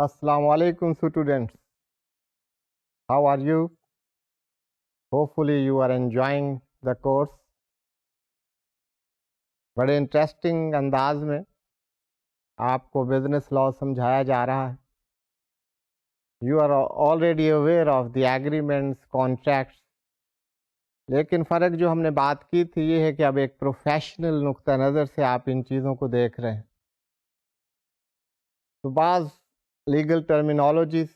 Assalamu alaikum students. How are you? Hopefully you are enjoying the course. بڑے interesting انداز میں آپ کو بزنس لا سمجھایا جا رہا ہے. You are already aware of the agreements contracts, لیکن فرق جو ہم نے بات کی تھی یہ ہے کہ اب ایک پروفیشنل نقطہ نظر سے آپ ان چیزوں کو دیکھ رہے ہیں. تو بعض لیگل ٹرمینالوجیز،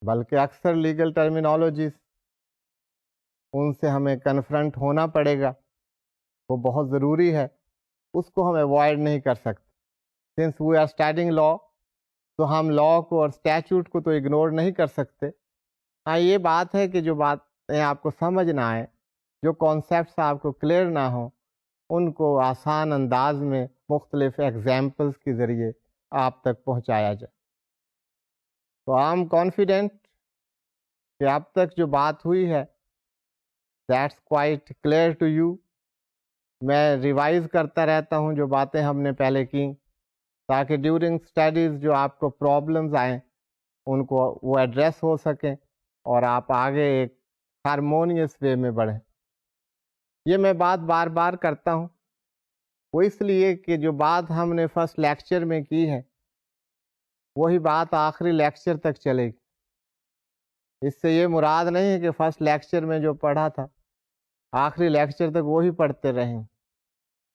بلکہ اکثر لیگل ٹرمینالوجیز، ان سے ہمیں کنفرنٹ ہونا پڑے گا. وہ بہت ضروری ہے، اس کو ہم اوائڈ نہیں کر سکتے. سنس وی آر اسٹڈنگ لا، تو ہم لا کو اور اسٹیچوٹ کو تو اگنور نہیں کر سکتے. ہاں یہ بات ہے کہ جو باتیں آپ کو سمجھ نہ آئے، جو کانسیپٹس آپ کو کلیئر نہ ہوں، ان کو آسان انداز میں مختلف ایگزامپلس کے ذریعے آپ تک پہنچایا جائے. تو آئی ایم کانفیڈنٹ کہ اب تک جو بات ہوئی ہے that's quite clear to you. میں ریوائز کرتا رہتا ہوں جو باتیں ہم نے پہلے کی، تاکہ ڈیورنگ اسٹڈیز جو آپ کو پرابلمز آئیں ان کو وہ ایڈریس ہو سکیں اور آپ آگے ایک ہارمونیس وے میں بڑھیں. یہ میں بات بار بار کرتا ہوں، وہ اس لیے کہ جو بات ہم نے فرسٹ لیکچر میں کی ہے وہی بات آخری لیکچر تک چلے گی. اس سے یہ مراد نہیں ہے کہ فرسٹ لیکچر میں جو پڑھا تھا آخری لیکچر تک وہی پڑھتے رہیں.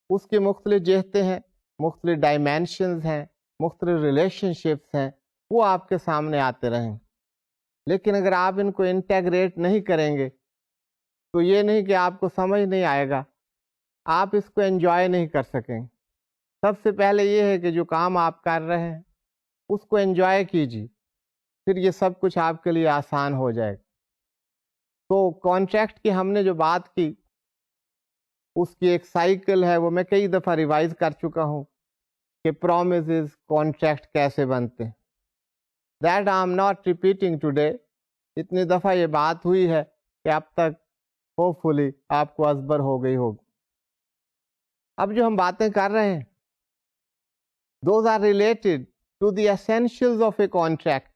اس کی مختلف جہتیں ہیں، مختلف ڈائمینشنز ہیں، مختلف ریلیشن شپس ہیں، وہ آپ کے سامنے آتے رہیں. لیکن اگر آپ ان کو انٹیگریٹ نہیں کریں گے تو یہ نہیں کہ آپ کو سمجھ نہیں آئے گا، آپ اس کو انجوائے نہیں کر سکیں. سب سے پہلے یہ ہے کہ جو کام آپ کر رہے ہیں اس کو انجوائے کیجیے، پھر یہ سب کچھ آپ کے لیے آسان ہو جائے گا. تو کانٹریکٹ کی ہم نے جو بات کی اس کی ایک سائیکل ہے، وہ میں کئی دفعہ ریوائز کر چکا ہوں کہ پرومسز کانٹریکٹ کیسے بنتے ہیں. That I am not repeating today. اتنی دفعہ یہ بات ہوئی ہے کہ اب تک ہوپ فلی آپ کو ازبر ہو گئی ہوگی. اب جو ہم باتیں کر رہے ہیں those are related to the essentials of a contract.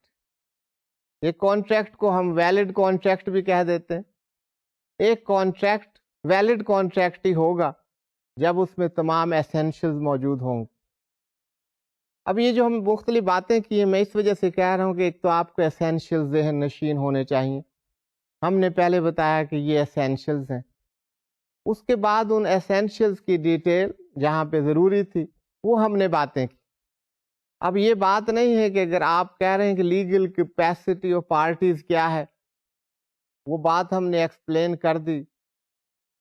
ایک کانٹریکٹ کو ہم ویلڈ کانٹریکٹ بھی کہہ دیتے ہیں. ایک کانٹریکٹ ویلڈ کانٹریکٹ ہی ہوگا جب اس میں تمام ایسینشیلز موجود ہوں گے. اب یہ جو ہم مختلف باتیں کی ہیں میں اس وجہ سے کہہ رہا ہوں کہ ایک تو آپ کو ایسینشیلز ذہن نشین ہونے چاہیے. ہم نے پہلے بتایا کہ یہ ایسینشیلز ہیں. اس کے بعد ان ایسینشیلز کی ڈیٹیل جہاں پہ ضروری تھی وہ ہم نے باتیں کی. اب یہ بات نہیں ہے کہ اگر آپ کہہ رہے ہیں کہ لیگل کیپیسٹی آف پارٹیز کیا ہے، وہ بات ہم نے ایکسپلین کر دی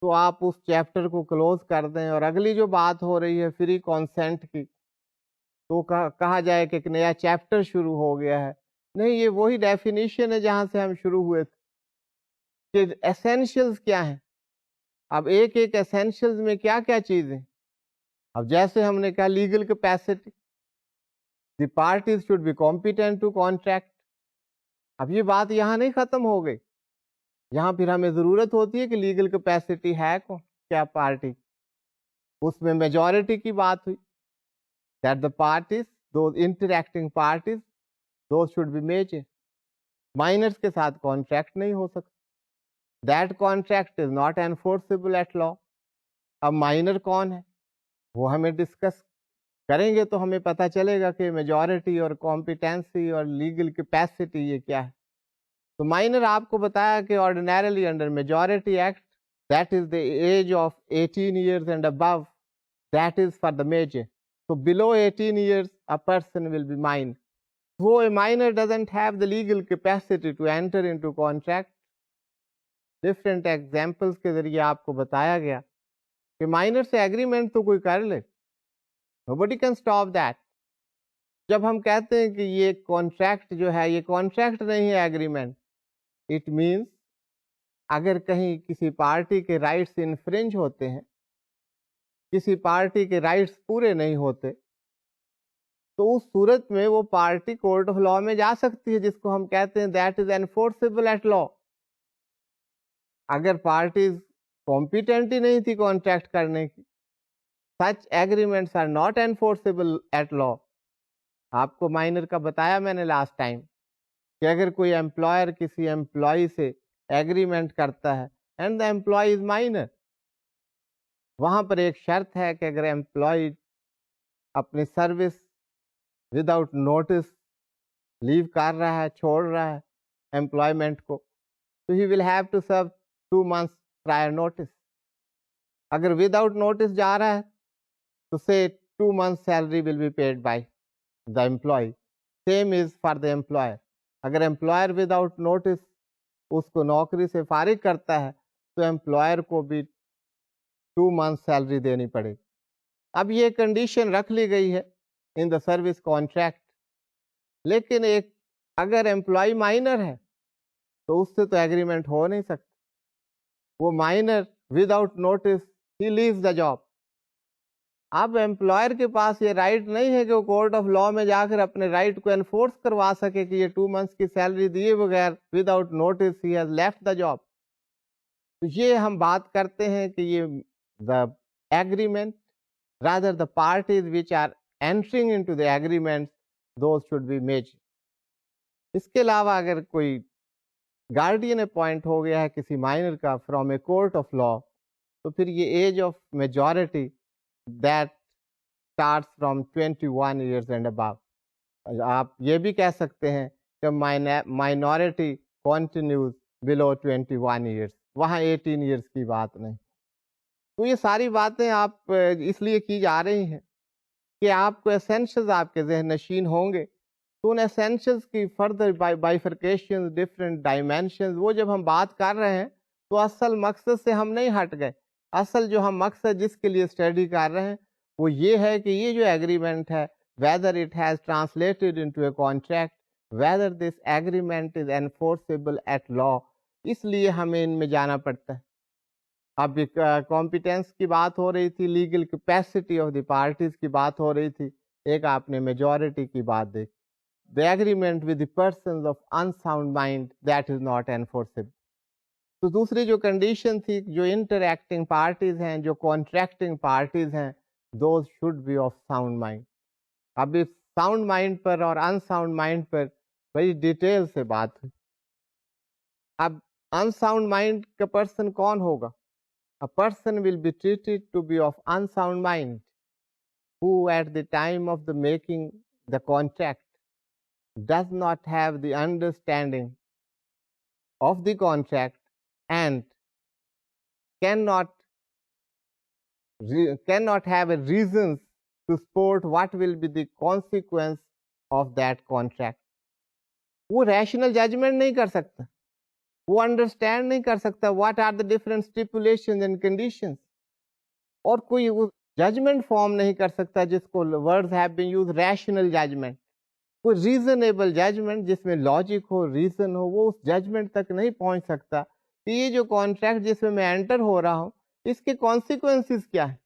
تو آپ اس چیپٹر کو کلوز کر دیں اور اگلی جو بات ہو رہی ہے فری کانسینٹ کی تو کہا جائے کہ ایک نیا چیپٹر شروع ہو گیا ہے. نہیں، یہ وہی ڈیفینیشن ہے جہاں سے ہم شروع ہوئے تھے کہ ایسینشیلز کیا ہیں. اب ایک ایک ایسینشیلز میں کیا کیا چیزیں. اب جیسے ہم نے کہا legal capacity, the parties should be competent to contract. اب یہ بات یہاں نہیں ختم ہو گئی، یہاں پھر ہمیں ضرورت ہوتی ہے کہ لیگل کیپیسٹی ہے کون، کیا پارٹی. اس میں میجورٹی کی بات ہوئی that the parties, those interacting parties, those should be major. Minors کے ساتھ کانٹریکٹ نہیں ہو سکتا. That contract is not enforceable at law. اب مائنر کون ہے وہ ہمیں ڈسکس کریں گے تو ہمیں پتہ چلے گا کہ میجورٹی اور کمپیٹنسی اور لیگل کیپیسٹی یہ کیا ہے. تو مائنر آپ کو بتایا کہ ordinarily under majority act that is the age of 18 years and above, that is for the major. So below 18 years, a person will be minor. So a minor doesn't have the legal capacity to enter into contract. Different examples کے ذریعے آپ کو بتایا گیا کہ minor سے agreement تو کوئی کر لے. Nobody can stop that. جب ہم کہتے ہیں کہ یہ contract جو ہے یہ contract نہیں ہے agreement, it means اگر کہیں کسی پارٹی کے رائٹس انفرنج ہوتے ہیں، کسی پارٹی کے رائٹس پورے نہیں ہوتے، تو اس صورت میں وہ پارٹی کورٹ آف لا میں جا سکتی ہے، جس کو ہم کہتے ہیں دیٹ از انفورسیبل ایٹ لا. اگر پارٹیز کمپیٹنٹ ہی نہیں تھی کانٹریکٹ کرنے کی، such agreements are not enforceable at law. آپ کو مائنر کا بتایا میں نے لاسٹ ٹائم کہ اگر کوئی امپلائر کسی امپلائی سے ایگریمنٹ کرتا ہے and the employee is minor, وہاں پر ایک شرط ہے کہ اگر امپلائی اپنی سروس وداؤٹ نوٹس لیو کر رہا ہے، چھوڑ رہا ہے امپلائمنٹ کو، تو he will have to serve 2 months prior notice. اگر وداؤٹ نوٹس جا رہا ہے تو say 2 months salary will be paid by the employee. Same is for the employer. اگر employer without notice اس کو نوکری سے فارغ کرتا ہے تو امپلائر کو بھی 2 months سیلری دینی پڑے. اب یہ کنڈیشن رکھ لی گئی ہے ان دا سروس کانٹریکٹ، لیکن ایک اگر امپلائی مائنر ہے تو اس سے تو ایگریمنٹ ہو نہیں سکتا. وہ minor without notice he leaves the job. اب امپلائر کے پاس یہ رائٹ نہیں ہے کہ وہ کورٹ آف لا میں جا کر اپنے رائٹ کو انفورس کروا سکے کہ یہ 2 months کی سیلری دیے بغیر without notice he has left the job. تو یہ ہم بات کرتے ہیں کہ یہ the agreement rather the parties which are entering into the agreements those should be major. اس کے علاوہ اگر کوئی گارڈین اپوائنٹ ہو گیا ہے کسی مائنر کا from a court of law تو پھر یہ age of majority that starts from 21 years and above. آپ یہ بھی کہہ سکتے ہیں کہ مائنورٹی کنٹینیوز بلو 21 years، وہاں 18 years کی بات نہیں. تو یہ ساری باتیں آپ اس لیے کی جا رہی ہیں کہ آپ کو اسینشلز آپ کے ذہن نشین ہوں گے. تو ان اسینشلز کی فردر بائیفرکیشن، ڈفرینٹ ڈائمینشنز، وہ جب ہم بات کر رہے ہیں تو اصل مقصد سے ہم نہیں ہٹ گئے. اصل جو ہم مقصد جس کے لیے اسٹڈی کر رہے ہیں وہ یہ ہے کہ یہ جو ایگریمنٹ ہے whether it has translated into a contract, whether this agreement is enforceable at law، اس لیے ہمیں ان میں جانا پڑتا ہے. اب کمپیٹنس کی بات ہو رہی تھی، legal capacity of the parties کی بات ہو رہی تھی، ایک آپ نے میجورٹی کی بات دیکھی. The agreement with the persons of unsound mind that is not enforceable. تو دوسری جو کنڈیشن تھی، جو انٹریکٹنگ پارٹیز ہیں، جو کانٹریکٹنگ پارٹیز ہیں، those should be of sound mind. اب اس ساؤنڈ مائنڈ پر اور انساؤنڈ مائنڈ پر بڑی ڈیٹیل سے بات ہوئی. اب انساؤنڈ مائنڈ کا پرسن کون ہوگا؟ A person will be treated to be of unsound mind who at the time of the making the contract does not have the understanding of the contract and cannot have a reasons to support what will be the consequence of that contract. وہ rational judgment نہیں کر سکتا، وہ understand نہیں کر سکتا what are the different stipulations and conditions, اور کوئی ججمنٹ فارم نہیں کر سکتا جس کو words have been used rational judgment. کوئی ریزنیبل ججمنٹ جس میں لاجک ہو، ریزن ہو، وہ اس ججمنٹ تک نہیں پہنچ سکتا کہ یہ جو کانٹریکٹ جس میں انٹر ہو رہا ہوں اس کے کانسیکوینسز کیا ہیں.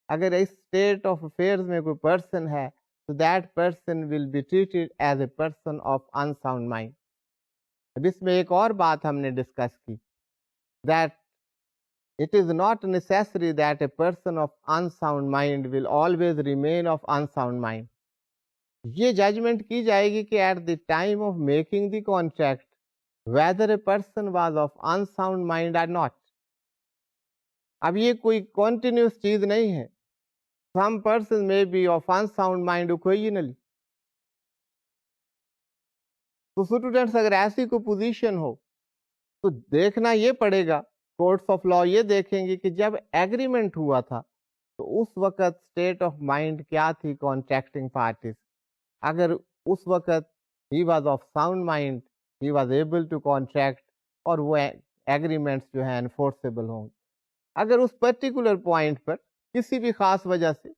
اگر اس اسٹیٹ آف افیئرز میں کوئی پرسن ہے تو that person will be treated as a person of unsound mind. اب اس میں ایک اور بات ہم نے ڈسکس کی، that it is not necessary that a person of unsound mind will always remain of unsound mind. یہ ججمنٹ کی جائے گی کہ at the time of making the contract whether a person was of unsound mind or not. اب یہ کوئی continuous چیز نہیں ہے. Some persons may be of unsound mind occasionally. تو اسٹوڈینٹس اگر ایسی کوئی پوزیشن ہو تو دیکھنا یہ پڑے گا، کورٹس آف لا یہ دیکھیں گے کہ جب ایگریمنٹ ہوا تھا تو اس وقت اسٹیٹ آف مائنڈ کیا تھی کانٹریکٹنگ پارٹیز. اگر اس وقت he was of sound mind, he was able to contract, اور وہ ایگریمنٹس جو ہیں انفورسیبل ہوں. اگر اس پرٹیکولر پوائنٹ پر کسی بھی خاص وجہ سے،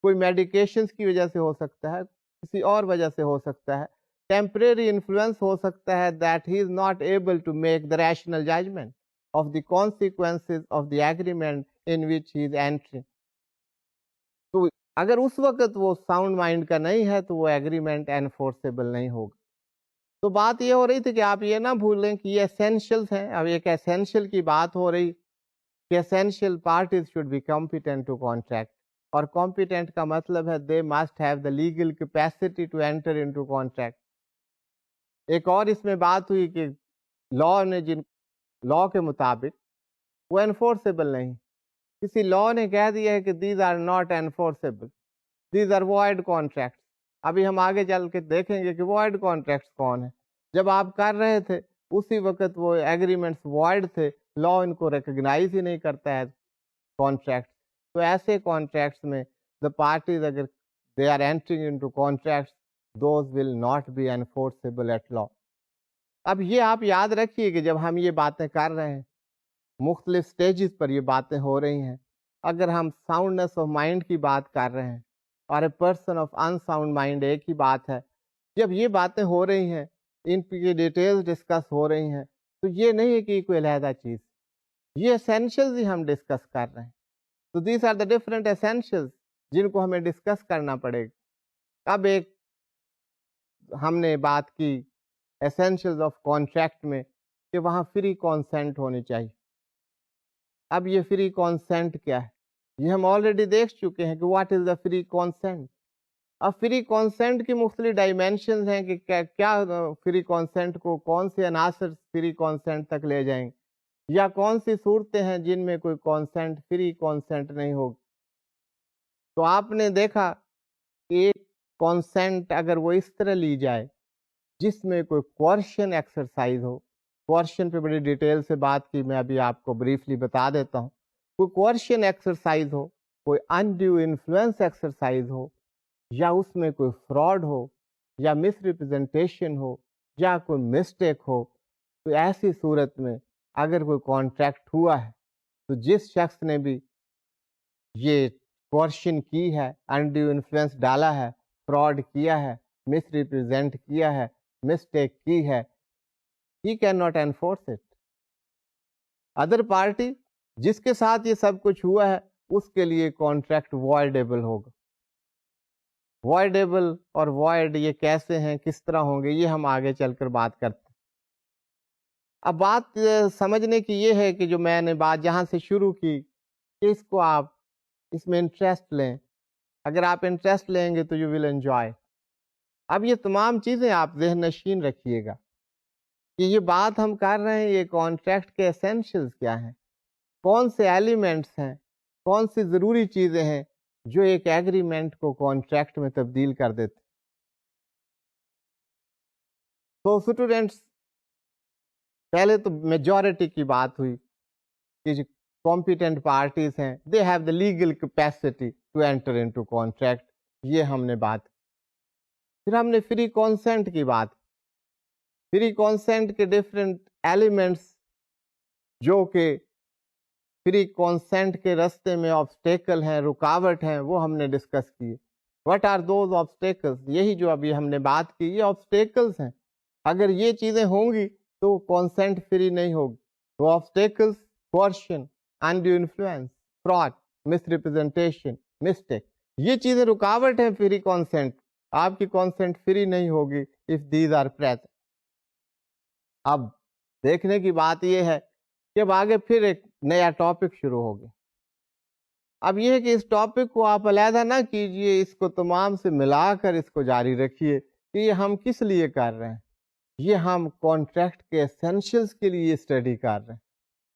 کوئی میڈیکیشنز کی وجہ سے ہو سکتا ہے، کسی اور وجہ سے ہو سکتا ہے، ٹیمپریری انفلوئنس ہو سکتا ہے، that he is not able to make the rational judgment of the consequences of the agreement in which he is entering. تو اگر اس وقت وہ ساؤنڈ مائنڈ کا نہیں ہے تو وہ ایگریمنٹ انفورسیبل نہیں ہوگا. تو بات یہ ہو رہی تھی کہ آپ یہ نہ بھولیں کہ یہ اسینشلز ہیں. اب ایک اسینشل کی بات ہو رہی کہ essential parties should be competent to contract. اور competent کا مطلب ہے they must have the legal capacity to enter into contract. ایک اور اس میں بات ہوئی کہ لا کے مطابق وہ انفورسیبل نہیں. کسی لا نے کہہ دیا ہے کہ these are not enforceable, these are void contracts. ابھی ہم آگے چل کے دیکھیں گے کہ وائڈ کانٹریکٹس کون ہیں. جب آپ کر رہے تھے اسی وقت وہ ایگریمنٹس وائڈ تھے، لا ان کو ریکگنائز ہی نہیں کرتا ہے کانٹریکٹ. تو ایسے کانٹریکٹس میں دا پارٹیز اگر they are entering into contracts those will not be enforceable at law. اب یہ آپ یاد رکھیے کہ جب ہم یہ باتیں کر رہے ہیں مختلف سٹیجز پر یہ باتیں ہو رہی ہیں. اگر ہم ساؤنڈنس آف مائنڈ کی بات کر رہے ہیں اور اے person of in sound mind ایک ہی بات ہے. جب یہ باتیں ہو رہی ہیں ان کی ڈیٹیلز ڈسکس ہو رہی ہیں تو یہ نہیں ہے کہ کوئی علیحدہ چیز، یہ اسینشلز ہی ہم ڈسکس کر رہے ہیں. تو these are the different essentials جن کو ہمیں ڈسکس کرنا پڑے گا. اب ایک ہم نے بات کی اسینشلز آف کانٹریکٹ میں کہ وہاں فری کانسینٹ ہونی چاہیے. اب یہ فری کانسینٹ کیا ہے؟ یہ ہم آلریڈی دیکھ چکے ہیں کہ what is the free consent. اب فری کانسینٹ کی مختلف ڈائمینشنز ہیں کہ کیا فری کانسینٹ کو کون سے عناصر فری کانسینٹ تک لے جائیں گے، یا کون سی صورتیں ہیں جن میں کوئی کانسینٹ فری کانسینٹ نہیں ہوگی. تو آپ نے دیکھا کہ ایک کانسینٹ اگر وہ اس طرح لی جائے جس میں کوئی کوارشن ایکسرسائز ہو. کوارشن پہ بڑی ڈیٹیل سے بات کی، میں ابھی آپ کو بریفلی بتا دیتا ہوں. کوئی کوارشن ایکسرسائز ہو، کوئی انڈیو انفلوئنس ایکسرسائز ہو، یا اس میں کوئی فراڈ ہو، یا مس ریپرزنٹیشن ہو، یا کوئی مسٹیک ہو. تو ایسی صورت میں اگر کوئی کانٹریکٹ ہوا ہے تو جس شخص نے بھی یہ کوارشن کی ہے، انڈیو انفلوئنس ڈالا ہے، فراڈ کیا ہے، مس ریپرزینٹ کیا ہے، مسٹیک کی ہے، he cannot enforce it. Other party جس کے ساتھ یہ سب کچھ ہوا ہے اس کے لیے کانٹریکٹ وائڈیبل ہوگا. وائڈیبل اور وائڈ یہ کیسے ہیں، کس طرح ہوں گے، یہ ہم آگے چل کر بات کرتے ہیں. اب بات سمجھنے کی یہ ہے کہ جو میں نے بات جہاں سے شروع کی کہ اس کو آپ اس میں انٹرسٹ لیں. اگر آپ انٹرسٹ لیں گے تو یو ول انجوائے. اب یہ تمام چیزیں آپ ذہن نشین رکھیے گا کہ یہ بات ہم کر رہے ہیں، یہ کانٹریکٹ کے اسینشلز کیا ہیں، کون سے ایلیمنٹس ہیں، کون سی ضروری چیزیں ہیں جو ایک ایگریمنٹ کو کانٹریکٹ میں تبدیل کر دیتے. تو اسٹوڈینٹس پہلے تو میجورٹی کی بات ہوئی کہ جو کمپیٹنٹ پارٹیز ہیں they have the legal capacity to enter into contract, یہ ہم نے بات کی. پھر ہم نے فری کانسینٹ کی بات کی. فری کانسینٹ کے ڈفرینٹ ایلیمنٹس جو کہ فری کانسینٹ کے راستے میں آبسٹیکل ہیں، رکاوٹ ہیں، وہ ہم نے ڈسکس کیے. What are those obstacles? یہی جو ابھی ہم نے بات کی یہ آبسٹیکلز ہیں. اگر یہ چیزیں ہوں گی تو کانسینٹ فری نہیں ہوگی. وہ آبسٹیکلز کوارشن، انڈیو انفلوئنس، فراڈ، مس ریپرزنٹیشن، مسٹیک، یہ چیزیں رکاوٹ ہیں فری کانسینٹ. آپ کی کانسینٹ فری نہیں ہوگی if these are present. اب دیکھنے کی بات یہ ہے کہ اب آگے پھر ایک نیا ٹاپک شروع ہو گیا. اب یہ ہے کہ اس ٹاپک کو آپ علیحدہ نہ کیجئے، اس کو تمام سے ملا کر اس کو جاری رکھیے کہ یہ ہم کس لیے کر رہے ہیں. یہ ہم کانٹریکٹ کے اسینشلز کے لیے اسٹڈی کر رہے ہیں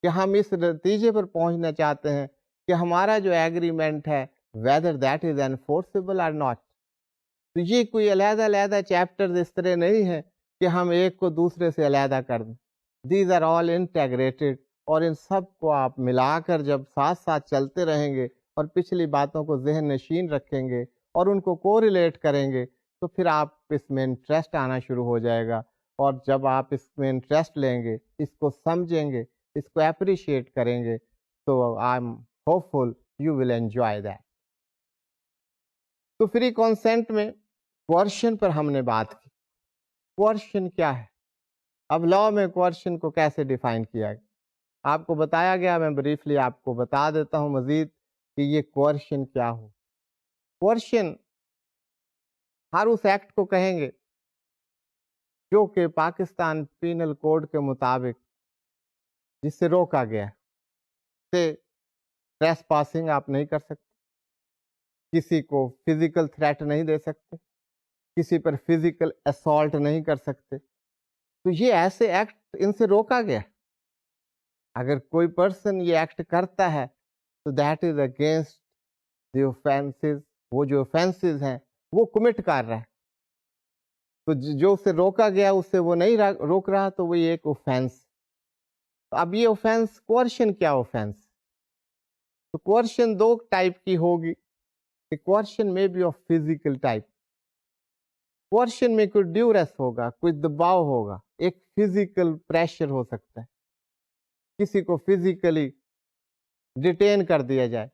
کہ ہم اس نتیجے پر پہنچنا چاہتے ہیں کہ ہمارا جو ایگریمنٹ ہے whether that is enforceable or not. تو یہ کوئی علیحدہ علیحدہ چیپٹرز اس طرح نہیں ہیں کہ ہم ایک کو دوسرے سے علیحدہ کر دیں. دیز آر آل انٹیگریٹڈ، اور ان سب کو آپ ملا کر جب ساتھ ساتھ چلتے رہیں گے اور پچھلی باتوں کو ذہن نشین رکھیں گے اور ان کو کوریلیٹ کریں گے تو پھر آپ اس میں انٹرسٹ آنا شروع ہو جائے گا. اور جب آپ اس میں انٹرسٹ لیں گے، اس کو سمجھیں گے، اس کو اپریشیٹ کریں گے تو I am hopeful you will enjoy that. تو فری کانسینٹ میں کوارشن پر ہم نے بات کی. کوارشن کیا ہے؟ اب لا میں کوارشن کو کیسے ڈیفائن کیا گیا آپ کو بتایا گیا، میں بریفلی آپ کو بتا دیتا ہوں مزید کہ یہ کوارشن کیا ہو. کوارشن ہر اس ایکٹ کو کہیں گے جو کہ پاکستان پینل کوڈ کے مطابق جس سے روکا گیا سے ٹریس پاسنگ آپ نہیں کر سکتے، کسی کو فزیکل تھریٹ نہیں دے سکتے، کسی پر فزیکل اسالٹ نہیں کر سکتے. تو یہ ایسے ایکٹ ان سے روکا گیا. اگر کوئی پرسن یہ ایکٹ کرتا ہے تو that is against the offences, وہ جو اوفینسز ہیں وہ کمٹ کر رہا ہے. تو جو اسے روکا گیا اس سے وہ نہیں روک رہا تو وہ ایک اوفینس. اب یہ اوفینس کوئرشن کیا اوفینس؟ تو کوئرشن دو ٹائپ کی ہوگی. کوئرشن میں بھی آف فزیکل ٹائپ. کوئرشن میں کوئی ڈیورس ہوگا، کوئی دباؤ ہوگا، ایک فزیکل پریشر ہو سکتا ہے، کسی کو فزیکلی ڈیٹین کر دیا جائے،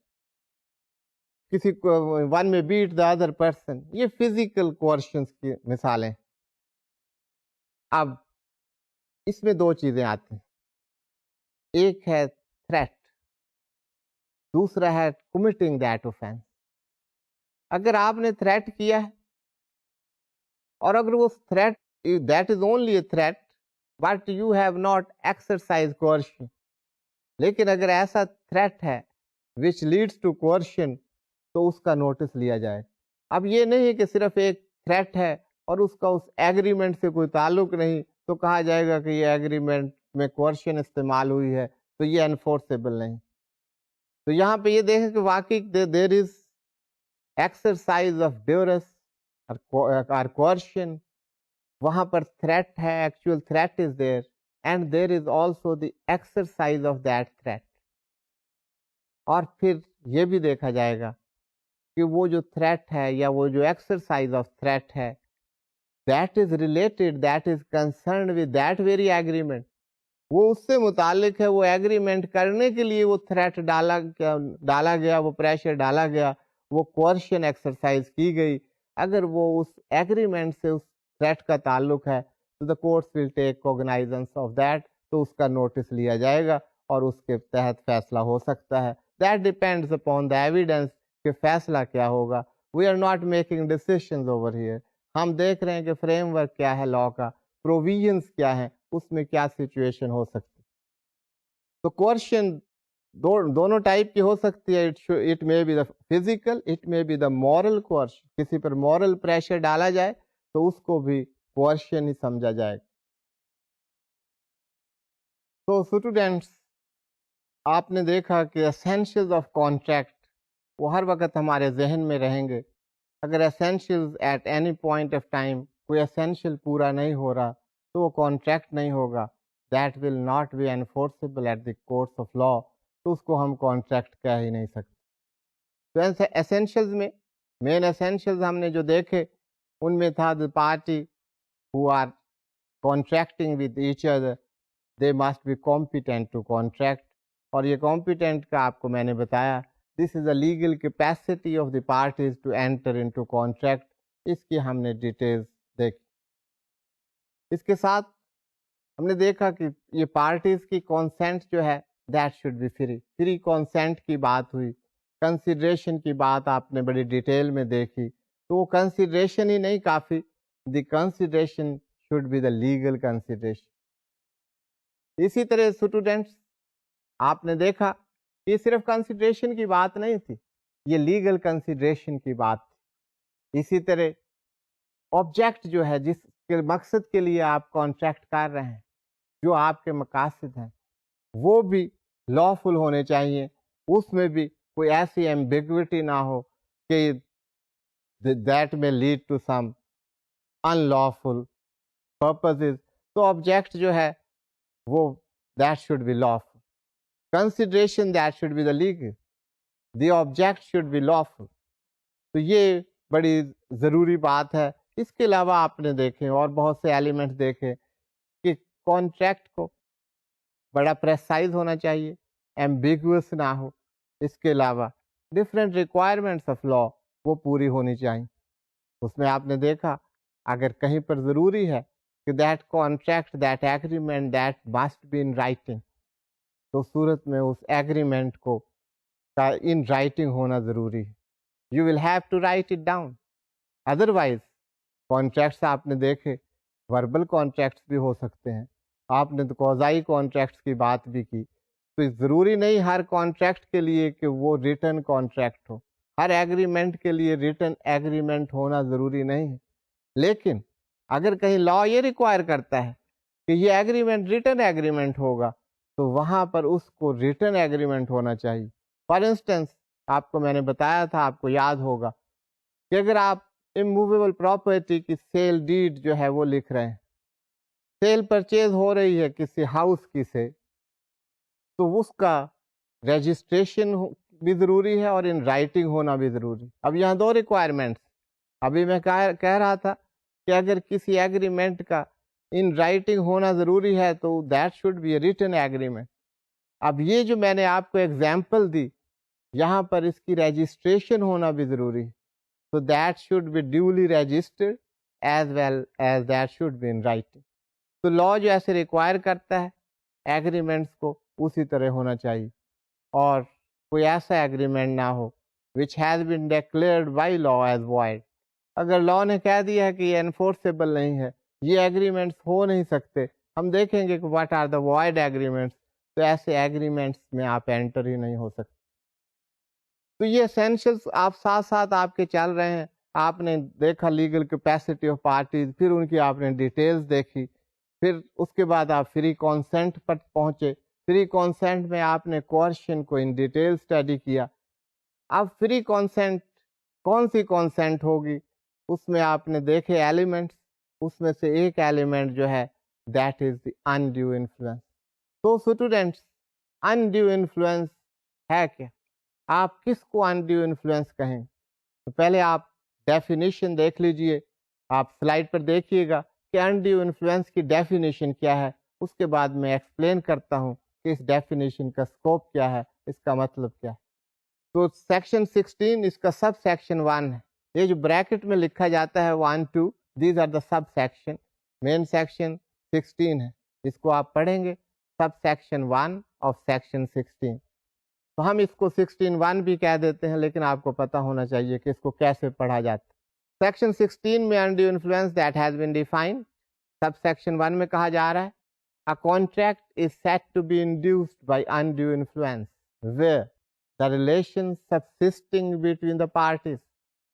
کسی کو ون میں بیٹ دا ادر پرسن. یہ فزیکل کوئرشنز کی مثالیں. اب اس میں دو چیزیں آتی ہیں، ایک ہے تھریٹ، دوسرا ہے کمٹنگ دیٹ اوفینس. اگر آپ نے تھریٹ کیا ہے اور اگر وہ threat that is only a threat but you have not exercise coercion, لیکن اگر ایسا تھریٹ ہے وچ لیڈس ٹو کوئرشن تو اس کا نوٹس لیا جائے. اب یہ نہیں ہے کہ صرف ایک تھریٹ ہے اور اس کا اس ایگریمنٹ سے کوئی تعلق نہیں تو کہا جائے گا کہ یہ ایگریمنٹ میں کوئرشن استعمال ہوئی ہے تو یہ انفورسیبل نہیں. تو یہاں پہ یہ دیکھیں کہ واقعی دیر از ایکسرسائز آف ڈیورس اور کوئرشن، وہاں پر تھریٹ ہے، actual threat is there and there is also the exercise of that threat. اور پھر یہ بھی دیکھا جائے گا کہ وہ جو تھریٹ ہے یا وہ جو ایکسرسائز آف تھریٹ ہے that is related, that is concerned with that very agreement, وہ اس سے متعلق ہے، وہ ایگریمنٹ کرنے کے لیے وہ تھریٹ ڈالا گیا، وہ پریشر ڈالا گیا، وہ کوئرشن ایکسرسائز کی گئی. اگر وہ اس ایگریمنٹ سے اس تھریٹ کا تعلق ہے تو the courts will take کوگنائزنس of that, تو اس کا نوٹس لیا جائے گا اور اس کے تحت فیصلہ ہو سکتا ہے. That depends upon the evidence کہ فیصلہ کیا ہوگا. We are not making decisions over here. ہم دیکھ رہے ہیں کہ فریم ورک کیا ہے، لا کا پروویژنس کیا ہے، اس میں کیا سچویشن ہو سکتی. تو کوئرشن دونوں ٹائپ کی ہو سکتی ہے. It may be the physical, it may be the moral coercion. کسی پر مورل پریشر ڈالا جائے تو اس کو بھی کوئرشن ہی سمجھا جائے گا. تو اسٹوڈینٹس، آپ نے دیکھا کہ اسینشیلز آف کانٹریکٹ وہ ہر وقت ہمارے ذہن میں رہیں گے. اگر essentials at any point of time کوئی اسینشیل پورا نہیں ہو رہا تو وہ کانٹریکٹ نہیں ہوگا. That will not be enforceable at the courts of law. تو اس کو ہم کانٹریکٹ کہہ ہی نہیں سکتے. تو اسینشیلز میں مین اسینشیلز ہم نے جو دیکھے ان میں تھا the party who are contracting with each other they must be competent to contract. اور یہ competent کا آپ کو میں نے بتایا this is a legal capacity of the parties to enter into contract. اس کی ہم نے ڈیٹیلز دیکھی. اس کے ساتھ ہم نے دیکھا کہ یہ پارٹیز کی کانسینٹ جو ہے that should be free consent کی بات ہوئی. کنسیڈریشن کی بات آپ نے بڑی ڈیٹیل میں دیکھی. تو وہ کنسیڈریشن ہی نہیں کافی، the consideration should be the legal consideration. اسی طرح اسٹوڈینٹس آپ نے دیکھا یہ صرف کنسیڈریشن کی بات نہیں تھی، یہ لیگل کنسیڈریشن کی بات تھی. اسی طرح آبجیکٹ جو ہے جس کے مقصد کے لیے آپ کانٹریکٹ کر رہے ہیں، جو آپ کے مقاصد ہیں وہ بھی لافل ہونے چاہیے. اس میں بھی کوئی ایسی ایمبیگوٹی نہ ہو کہ that may lead to some unlawful purposes. تو آبجیکٹ جو ہے وہ that should be lawful. Consideration that should be the legal. The object should be lawful. تو یہ بڑی ضروری بات ہے. اس کے علاوہ آپ نے دیکھے اور بہت سے ایلیمنٹ دیکھے کہ کانٹریکٹ کو بڑا پریسائز ہونا چاہیے، ایمبیگوس نہ ہو. اس کے علاوہ ڈفرینٹ ریکوائرمنٹس آف لا وہ پوری ہونی چاہیے. اس میں آپ نے دیکھا اگر کہیں پر ضروری ہے کہ that contract that agreement that must be in writing, تو صورت میں اس ایگریمنٹ کو ان رائٹنگ ہونا ضروری ہے. You will have to write it down. Otherwise contracts آپ نے دیکھے وربل کانٹریکٹس بھی ہو سکتے ہیں. آپ نے تو قضائی کانٹریکٹس کی بات بھی کی. تو ضروری نہیں ہر کانٹریکٹ کے لیے کہ وہ ریٹن کانٹریکٹ ہو. ہر ایگریمنٹ کے لیے ریٹن ایگریمنٹ ہونا ضروری نہیں ہے، لیکن اگر کہیں لا یہ ریکوائر کرتا ہے کہ یہ ایگریمنٹ ریٹن ایگریمنٹ ہوگا تو وہاں پر اس کو ریٹن ایگریمنٹ ہونا چاہیے. فار انسٹنس آپ کو میں نے بتایا تھا، آپ کو یاد ہوگا کہ اگر آپ اموویبل پراپرٹی کی سیل ڈیڈ جو ہے وہ لکھ رہے ہیں، سیل پرچیز ہو رہی ہے کسی ہاؤس کی سے، تو اس کا رجسٹریشن بھی ضروری ہے اور ان رائٹنگ ہونا بھی ضروری. اب یہاں دو ریکوائرمنٹس، ابھی میں کہہ رہا تھا کہ اگر کسی ایگریمنٹ کا ان رائٹنگ ہونا ضروری ہے تو that should be a written agreement. اب یہ جو میں نے آپ کو ایگزامپل دی، یہاں پر اس کی رجسٹریشن ہونا بھی ضروری ہے، تو that should be duly registered as well as that should be in writing. تو لا جو ایسے ریکوائر کرتا ہے ایگریمنٹس کو اسی طرح ہونا چاہیے، اور کوئی ایسا ایگریمنٹ نہ ہو which has been declared by law as void. اگر لا نے کہہ دیا ہے کہ یہ انفورسیبل نہیں ہے، یہ ایگریمنٹس ہو نہیں سکتے، ہم دیکھیں گے کہ what are the void agreements, تو ایسے ایگریمنٹس میں آپ انٹر ہی نہیں ہو سکتے. تو یہ اسینشلس آپ ساتھ ساتھ آپ کے چل رہے ہیں. آپ نے دیکھا لیگل کیپیسٹی آف پارٹیز، پھر ان کی آپ نے ڈیٹیلز دیکھی، پھر اس کے بعد آپ فری کانسینٹ پر پہنچے. فری کانسینٹ میں آپ نے کوئرشن کو ان ڈیٹیل اسٹڈی کیا. اب فری کانسینٹ کون سی کانسینٹ ہوگی، اس میں آپ نے دیکھے ایلیمنٹس، اس میں سے ایک ایلیمنٹ جو ہے that is the undue influence. تو اسٹوڈینٹس انڈیو انفلوئنس ہے کیا؟ آپ کس کو انڈیو انفلوئنس کہیں؟ تو پہلے آپ ڈیفینیشن دیکھ لیجئے، آپ سلائڈ پر دیکھیے گا کہ انڈیو انفلوئنس کی ڈیفینیشن کیا ہے. اس کے بعد میں ایکسپلین کرتا ہوں کہ اس ڈیفینیشن کا اسکوپ کیا ہے، اس کا مطلب کیا ہے. تو سیکشن 16 اس کا سب سیکشن 1 ہے. یہ جو بریکٹ میں لکھا جاتا ہے 1 2 these are the sub section. Main section 16 ہے، اس کو آپ پڑھیں گے سب سیکشن 1 آف سیکشن 16. تو ہم اس کو 16(1) بھی کہہ دیتے ہیں، لیکن آپ کو پتہ ہونا چاہیے کہ اس کو کیسے پڑھا جاتا ہے. سیکشن 16 میں undue influence that has been defined, sub section 1 میں کہا جا رہا ہے A contract is said to be induced by undue influence where the relations subsisting between the parties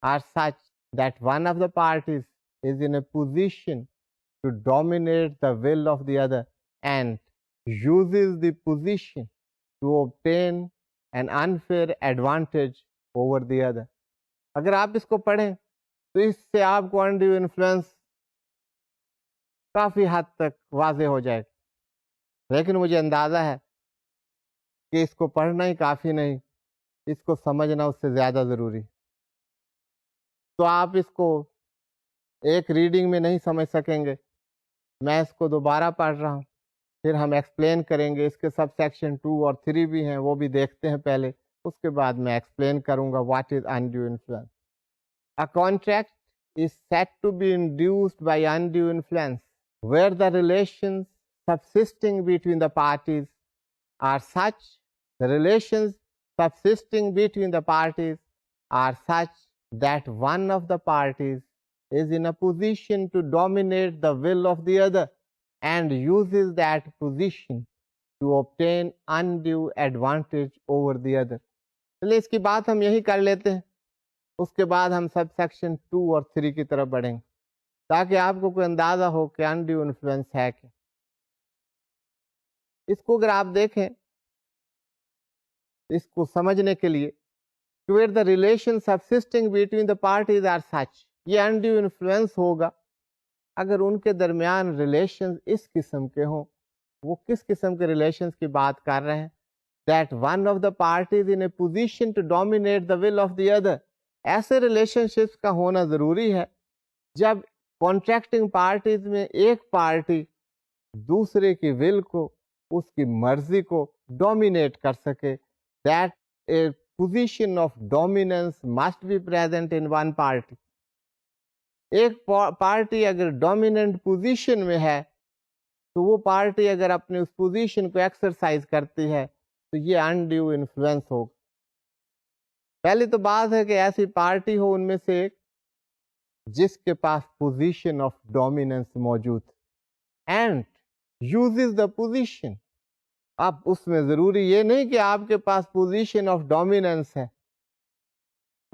are such that one of the parties is in a position to dominate the will of the other and uses the position to obtain an unfair advantage over the other. اگر آپ اس کو پڑھیں تو اس سے آپ کو undue influence کافی حد تک واضح ہو جائے گا، لیکن مجھے اندازہ ہے کہ اس کو پڑھنا ہی کافی نہیں، اس کو سمجھنا اس سے زیادہ ضروری. تو آپ اس کو ایک ریڈنگ میں نہیں سمجھ سکیں گے، میں اس کو دوبارہ پڑھ رہا ہوں، پھر ہم ایکسپلین کریں گے. اس کے سب سیکشن 2 اور 3 بھی ہیں، وہ بھی دیکھتے ہیں پہلے، اس کے بعد میں ایکسپلین کروں گا what is undue influence. A contract is said to be induced by undue influence where the relations subsisting between the parties are such that one of the parties is in a position to dominate the will of the other and uses that position to obtain undue advantage over the other. چلیے اس کی بات ہم یہی کر لیتے ہیں، اس کے بعد ہم سب سیکشن 2 اور 3 کی طرف بڑھیں گے تاکہ آپ کو کوئی اندازہ ہو کہ انڈیو انفلوئنس ہے کیا. اس کو اگر آپ دیکھیں، اس کو سمجھنے کے لیے where the relations subsisting between the parties are such، یہ انڈیو انفلوئنس ہوگا اگر ان کے درمیان ریلیشنز اس قسم کے ہوں. وہ کس قسم کے ریلیشنز کی بات کر رہے ہیں؟ that one of the parties in a position to dominate the will of the other. ایسے ریلیشن شپس کا ہونا ضروری ہے جب کانٹریکٹنگ پارٹیز میں ایک پارٹی دوسرے کی ول کو، اس کی مرضی کو ڈومینیٹ کر سکے. That a position of dominance must be present in one party. ایک پارٹی اگر ڈومیننٹ پوزیشن میں ہے تو وہ پارٹی اگر اپنی اس پوزیشن کو ایکسرسائز کرتی ہے تو یہ انڈیو انفلوئنس ہوگا. پہلی تو بات ہے کہ ایسی پارٹی ہو ان میں سے ایک جس کے پاس پوزیشن آف ڈومیننس موجود اینڈ یوزز دا پوزیشن. اب اس میں ضروری یہ نہیں کہ آپ کے پاس پوزیشن آف ڈومیننس ہے،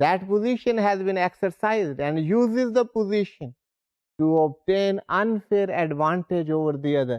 That position has been exercised and uses the position to obtain unfair advantage over the other.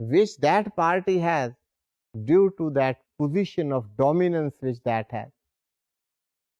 which that party has due to that position of dominance which that has.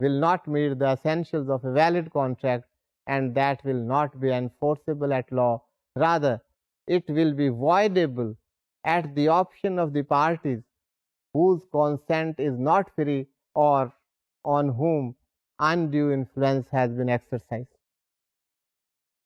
will not meet the essentials of a valid contract and that will not be enforceable at law. Rather, it will be voidable at the option of the parties whose consent is not free or on whom undue influence has been exercised.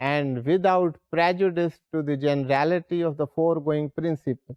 and without prejudice to the generality of the foregoing principle.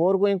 foregoing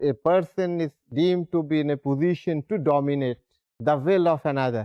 A person is deemed to be in a position to dominate the will of another.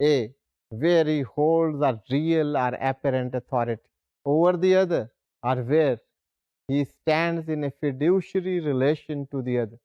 A, where he holds a real or apparent authority over the other, or where he stands in a fiduciary relation to the other.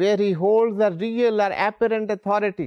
where he holds a real or apparent authority.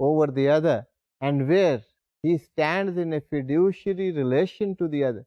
over the other, and where he stands in a fiduciary relation to the other.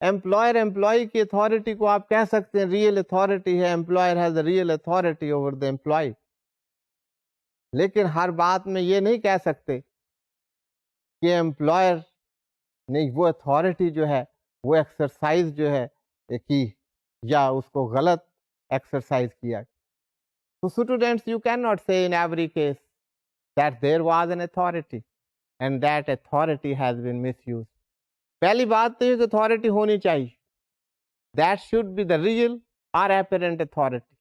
Employer employee کی authority کو آپ کہہ سکتے ہیں real authority ہے, employer has a real authority over the employee, لیکن ہر بات میں یہ نہیں کہہ سکتے کہ امپلائر نے وہ اتھارٹی جو ہے وہ ایکسرسائز جو ہے کی یا اس کو غلط ایکسرسائز کیا. So students, you cannot say in every case that there was an authority and that authority has been misused. پہلی بات تو یہ کہ اتھارٹی ہونی چاہیے, that should be the real or apparent authority.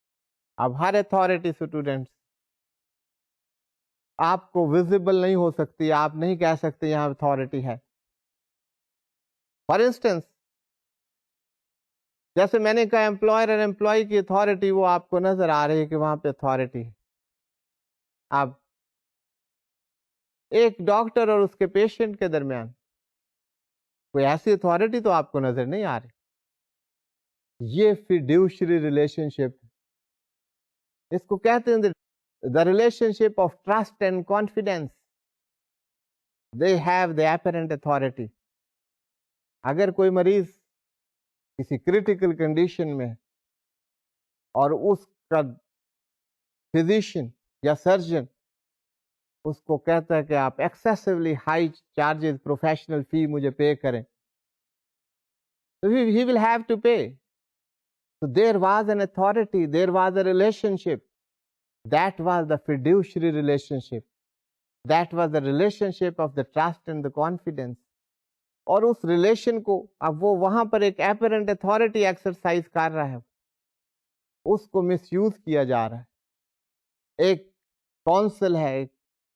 اب ہر اتھارٹی اسٹوڈینٹس آپ کو ویزیبل نہیں ہو سکتی, آپ نہیں کہہ سکتے یہاں اتھارٹی ہے. فار انسٹنس جیسے میں نے کہا امپلائر اور امپلائی کی اتھارٹی وہ آپ کو نظر آ رہی ہے کہ وہاں پہ اتھارٹی ہے. اب ایک ڈاکٹر اور اس کے پیشنٹ کے درمیان کوئی ایسی اتھارٹی تو آپ کو نظر نہیں آ رہی. یہ فیڈیوشری ریلیشن شپ, اس کو کہتے ہیں the relationship of trust and confidence. They have the apparent authority. اگر کوئی مریض کسی کریٹیکل کنڈیشن میں اور اس کا فزیشین یا سرجن اس کو کہتا ہے کہ آپ ایکسیسولی ہائی چارجز پروفیشنل فی مجھے پے کریں, so he will have to pay. So there was an authority, there was a relationship. That was the fiduciary relationship. That was the relationship of the trust and the confidence. اور اس relation کو اب وہ وہاں پر ایک apparent authority exercise کر رہا ہے, اس کو مس یوز کیا جا رہا ہے. ایک کونسل ہے, ایک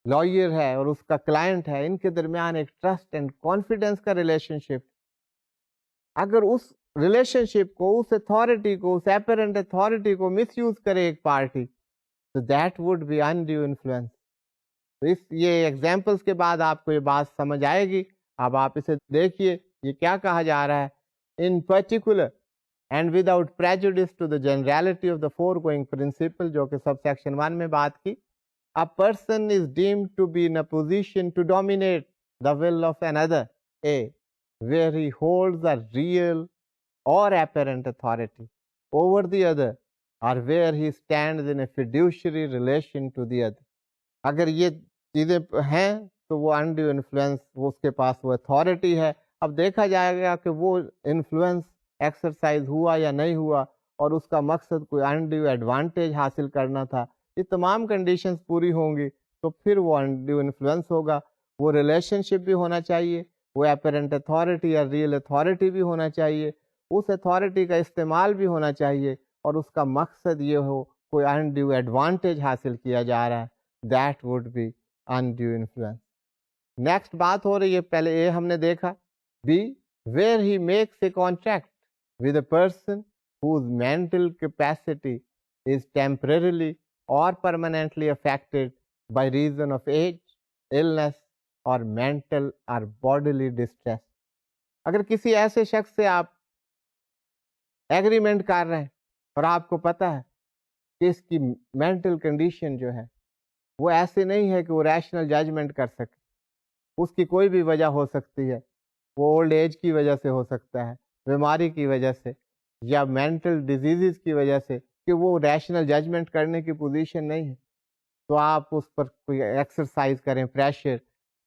لائر ہے اور اس کا کلائنٹ ہے, ان کے درمیان ایک ٹرسٹ اینڈ کانفیڈنس کا ریلیشن شپ. اگر اس ریلیشن شپ کو, اس اتھارٹی کو, اس اپیرنٹ اتھارٹی کو مس یوز کرے ایک پارٹی, تو that would be undue influence. تو یہ ایگزامپلس کے بعد آپ کو یہ بات سمجھ آئے گی. اب آپ اسے دیکھیے یہ کیا کہا جا رہا ہے. In particular and without prejudice to the generality of the foregoing principle, جو کہ سب سیکشن 1 میں بات کی. A person is deemed to be in a position to dominate the will of another, A, where he holds a real or apparent authority over the other, or where he stands in a fiduciary relation to the other. اگر یہ چیزیں ہیں تو وہ undue influence, وہ اس کے پاس وہ authority ہے. اب دیکھا جائے گا کہ وہ انفلوئنس ایکسرسائز ہوا یا نہیں ہوا, اور اس کا مقصد کوئی انڈیو ایڈوانٹیج حاصل کرنا تھا. یہ تمام کنڈیشنز پوری ہوں گی تو پھر وہ انڈیو انفلوئنس ہوگا. وہ ریلیشن شپ بھی ہونا چاہیے, وہ اپیرنٹ اتھارٹی یا ریئل اتھارٹی بھی ہونا چاہیے, اس اتھارٹی کا استعمال بھی ہونا چاہیے, اور اس کا مقصد یہ ہو کوئی انڈیو ایڈوانٹیج حاصل کیا جا رہا ہے. That would be undue influence. Next بات ہو رہی ہے, پہلے اے ہم نے دیکھا. B, where he makes a contract with a person whose mental capacity is temporarily or permanently affected by reason of age, illness, or mental or bodily distress. اگر کسی ایسے شخص سے آپ ایگریمنٹ کر رہے ہیں اور آپ کو پتا ہے کہ اس کی مینٹل کنڈیشن جو ہے وہ ایسے نہیں ہے کہ وہ ریشنل ججمنٹ کر سکے, اس کی کوئی بھی وجہ ہو سکتی ہے, وہ اولڈ ایج کی وجہ سے ہو سکتا ہے, بیماری کی وجہ سے, یا مینٹل ڈیزیزز کی وجہ سے, کہ وہ ریشنل ججمنٹ کرنے کی پوزیشن نہیں ہے, تو آپ اس پر کوئی ایکسرسائز کریں پریشر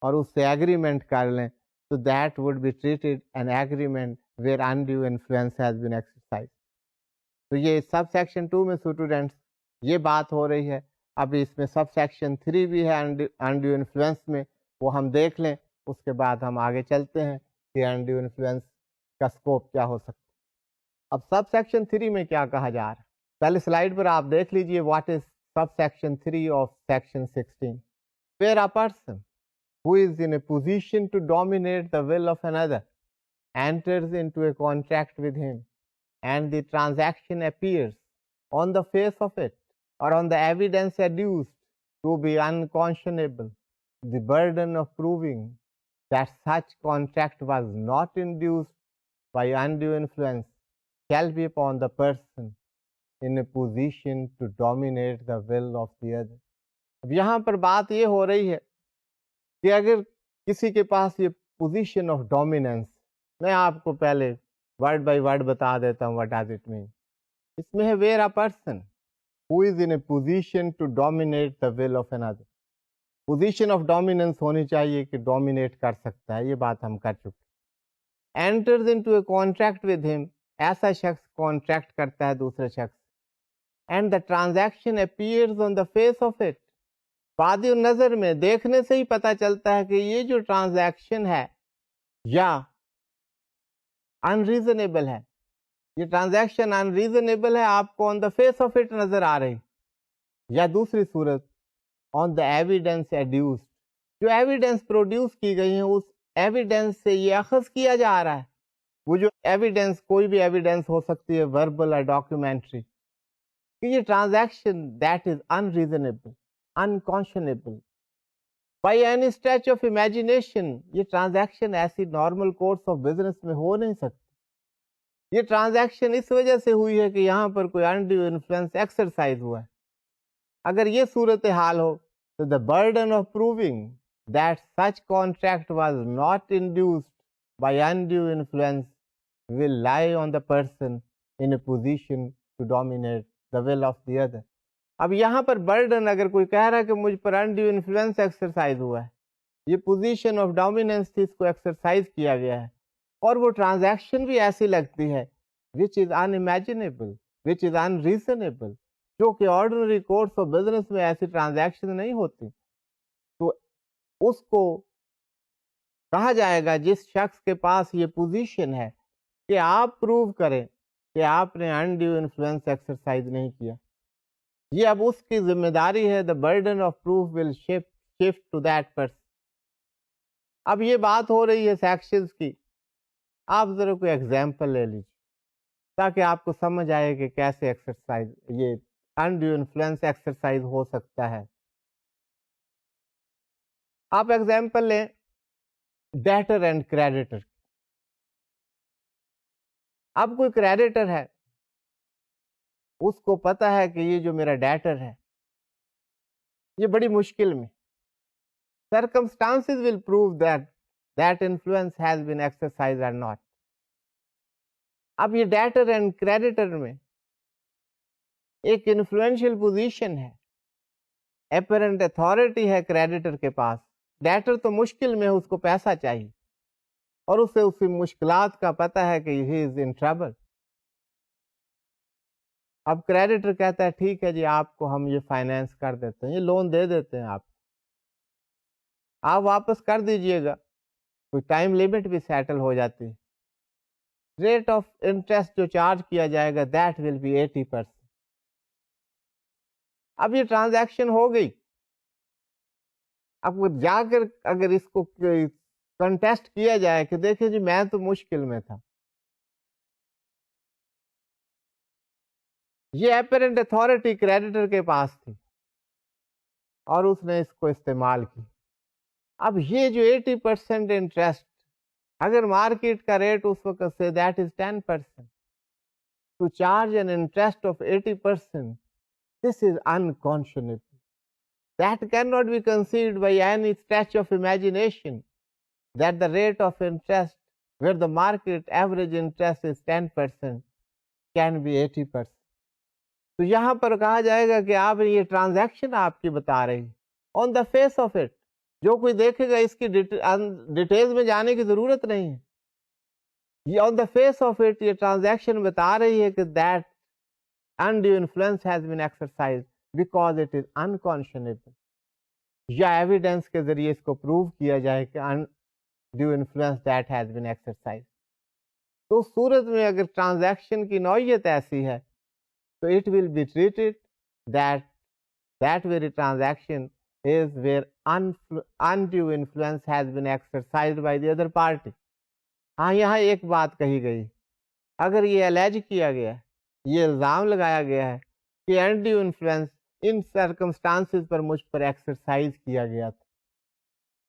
اور اس سے ایگریمنٹ کر لیں, تو that would be treated an agreement where undue influence has been exercise. تو یہ سب سیکشن 2 میں اسٹوڈینٹس یہ بات ہو رہی ہے. ابھی اس میں سب سیکشن 3 بھی ہے انڈیو انفلوئنس میں, وہ ہم دیکھ لیں, اس کے بعد ہم آگے چلتے ہیں کہ انڈیو انفلوئنس کا اسکوپ کیا ہو سکتا ہے. اب سب سیکشن 3 میں کیا کہا جا رہا ہے, پہلے سلائیڈ پر آپ دیکھ لیجئے. What is sub section 3 of section 16. Where a person who is in a position to dominate the will of another enters into a contract with him, and the transaction appears on the face of it or on the evidence adduced to be unconscionable, the burden of proving that such contract was not induced by undue influence shall be upon the person in a position to dominate the will of the other. اب یہاں پر بات یہ ہو رہی ہے کہ اگر کسی کے پاس یہ پوزیشن آف ڈومیننس, میں آپ کو پہلے ورڈ بائی ورڈ بتا دیتا ہوں what does it mean. اس میں ہے where a person who is in a position to dominate the will of another. Position of dominance ہونی چاہیے کہ ڈومینیٹ کر سکتا ہے، یہ بات ہم کر چکے. enters into a contract with him، ایسا شخص کانٹریکٹ کرتا ہے دوسرے شخص. and the transaction appears on the face of it، بادی نظر میں دیکھنے سے ہی پتا چلتا ہے کہ یہ جو ٹرانزیکشن ہے یا انریزنیبل ہے، یہ ٹرانزیکشن انریزنیبل ہے، آپ کو آن دا فیس آف اٹ نظر آ رہی. یا دوسری صورت آن دا ایویڈینس ایڈیوسڈ، جو ایویڈینس پروڈیوس کی گئی ہیں اس ایویڈینس سے یہ اخذ کیا جا رہا ہے. وہ جو ایویڈینس، کوئی بھی ایویڈینس ہو سکتی ہے وربل یا ڈاکیومنٹری، کہ یہ transaction that is unreasonable, unconscionable by any stretch of imagination. یہ ٹرانزیکشن ایسی نارمل کورس آف بزنس میں ہو نہیں سکتی. یہ ٹرانزیکشن اس وجہ سے ہوئی ہے کہ یہاں پر کوئی انڈیو انفلوئنس ایکسرسائز ہوا ہے. اگر یہ صورتحال ہو تو the burden of proving that such contract was not induced by undue influence will lie on the person in a position to dominate the will of the other. اب یہاں پر burden اگر کوئی کہہ رہا ہے کہ مجھ پر انڈیو انفلوئنس ایکسرسائز ہوا ہے، یہ پوزیشن آف ڈومیننس تھی، اس کو ایکسرسائز کیا گیا ہے، اور وہ ٹرانزیکشن بھی ایسی لگتی ہے which is unimaginable, which is unreasonable، جو کہ آرڈنری کورس آف بزنس میں ایسی ٹرانزیکشن نہیں ہوتی، تو اس کو کہا جائے گا جس شخص کے پاس یہ پوزیشن ہے کہ آپ پروو کریں کہ آپ نے انڈیو انفلوئنس ایکسرسائز نہیں کیا. یہ اب اس کی ذمہ داری ہے. the burden of proof will shift to that person. اب یہ بات ہو رہی ہے سیکشنز کی، آپ ذرا کوئی ایگزامپل لے لیجیے تاکہ آپ کو سمجھ آئے کہ کیسے ایکسرسائز یہ انڈیو انفلوئنس ایکسرسائز ہو سکتا ہے. آپ ایگزامپل لیں ڈیٹر اینڈ کریڈیٹر. اب کوئی کریڈیٹر ہے، اس کو پتا ہے کہ یہ جو میرا ڈیٹر ہے یہ بڑی مشکل میں، circumstances will prove that influence has been exercised or not. اب یہ ڈیٹر اینڈ کریڈیٹر میں ایک انفلوئنشل پوزیشن ہے، اپیرنٹ اتھارٹی ہے کریڈیٹر کے پاس. ڈیٹر تو مشکل میں ہے، اس کو پیسہ چاہیے اور اسے اس کی مشکلات کا پتہ ہے کہ he is in trouble. اب کریڈیٹر کہتا ہے ٹھیک ہے جی، آپ کو ہم یہ فائنینس کر دیتے ہیں، یہ لون دے دیتے ہیں، آپ واپس کر دیجئے گا. کوئی ٹائم لمٹ بھی سیٹل ہو جاتی ہے. ریٹ آف انٹرسٹ جو چارج کیا جائے گا دیٹ ول بی 80%. اب یہ ٹرانزیکشن ہو گئی. اب جا کر اگر اس کو کنٹیسٹ کیا جائے کہ دیکھیں جی میں تو مشکل میں تھا، یہ اپیرنٹ اتھارٹی کریڈیٹر کے پاس تھی اور اس نے اس کو استعمال کی. اب یہ جو 80% انٹرسٹ، اگر مارکیٹ کا ریٹ اس وقت سے that is 10%، to charge an interest of 80%, this is unconscionable. That cannot be conceived by any stretch of imagination, that the rate of interest where the market average interest is 10% can be 80%. تو یہاں پر کہا جائے گا کہ آپ یہ transaction آپ کی بتا رہی آن دا فیس آف اٹ، جو کوئی دیکھے گا اس کی ڈیٹیلز میں جانے کی ضرورت نہیں ہے. یہ آن دا فیس آف اٹ یہ ٹرانزیکشن بتا رہی ہے کہ that undue influence has been exercised because it is unconscionable. یا ایویڈینس کے ذریعے اس کو پروو کیا جائے کہ undue influence that has been exercised. تو صورت میں اگر ٹرانزیکشن کی نوعیت ایسی ہے تو it will be treated that very transaction is where undue influence has been exercised by the other party. ہاں یہاں ایک بات کہی گئی، اگر یہ الیج کیا گیا، یہ الزام لگایا گیا ہے کہ undue influence ان سرکمسٹانسز پر مجھ پر ایکسرسائز کیا گیا تھا،